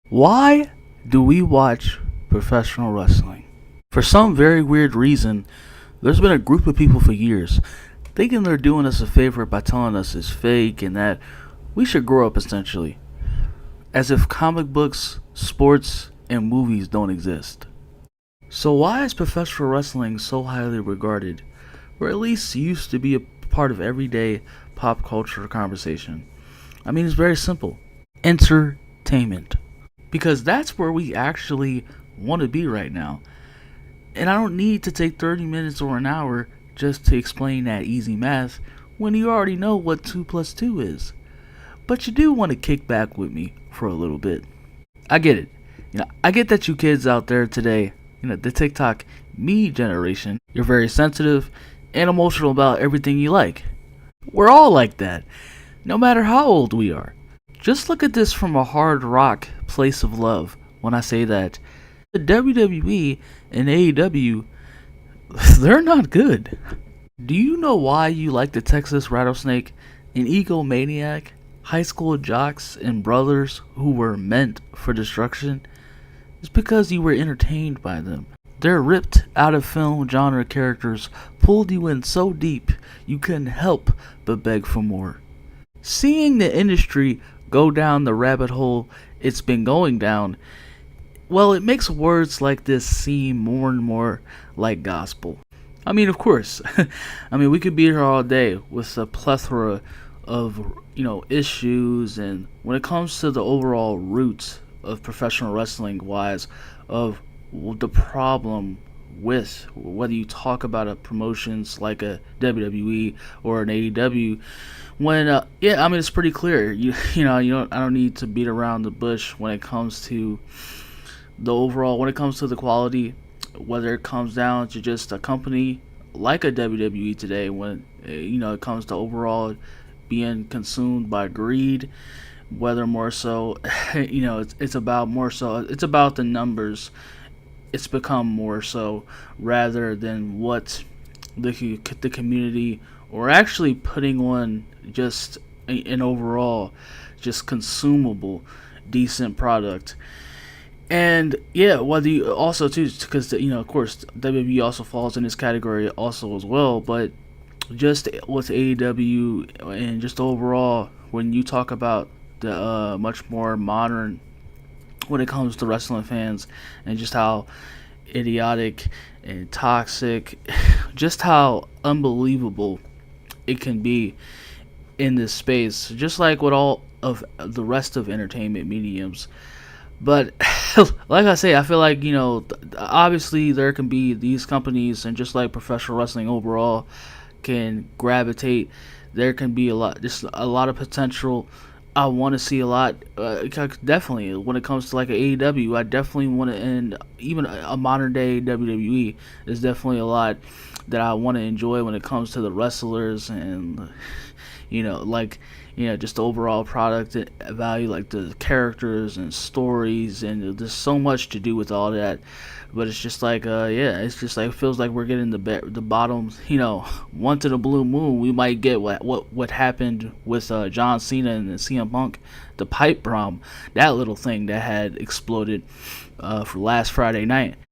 Why do we watch professional wrestling? For some very weird reason, there's been a group of people for years thinking they're doing us a favor by telling us it's fake and that we should grow up essentially. As if comic books, sports, and movies don't exist. So why is professional wrestling so highly regarded, or at least used to be a part of everyday pop culture conversation? I mean, it's very simple. Entertainment. Because that's where we actually want to be right now. And I don't need to take 30 minutes or an hour just to explain that easy math when you already know what 2 plus 2 is. But you do want to kick back with me for a little bit. I get it. I get that you kids out there today, the TikTok me generation, you're very sensitive and emotional about everything you like. We're all like that, no matter how old we are. Just look at this from a hard rock place of love when I say that the WWE and AEW, they're not good. Do you know why you like the Texas Rattlesnake, an egomaniac, high school jocks, and brothers who were meant for destruction? It's because you were entertained by them. Their ripped out of film genre characters pulled you in so deep you couldn't help but beg for more. Seeing the industry go down the rabbit hole it's been going down, well, it makes words like this seem more and more like gospel. I mean, of course, we could be here all day with a plethora of, issues, and when it comes to the overall roots of professional wrestling wise, of the problem with whether you talk about a promotions like a WWE or an AEW, when it's pretty clear. I don't need to beat around the bush when it comes to the overall, when it comes to the quality, whether it comes down to just a company like a WWE today, when it comes to overall being consumed by greed, whether more so it's about more so it's about the numbers. It's become more so rather than what the community, or actually putting on just an overall just consumable decent product. And whether you also too, because of course WWE also falls in this category also as well, but just with AEW and just overall, when you talk about the much more modern, when it comes to wrestling fans, and just how idiotic and toxic, just how unbelievable it can be in this space, just like with all of the rest of entertainment mediums. But like I say, I feel like obviously there can be these companies, and just like professional wrestling overall can gravitate, there can be just a lot of potential. I want to see a lot. Definitely, when it comes to like a AEW, I definitely want to, and even a modern day WWE, there's definitely a lot that I want to enjoy when it comes to the wrestlers, and just the overall product value, like the characters and stories, and there's so much to do with all that. But it's just like, it's just like, it feels like we're getting the bottom, once in a blue moon, we might get what happened with John Cena and CM Punk, the pipe bomb, that little thing that had exploded for last Friday night.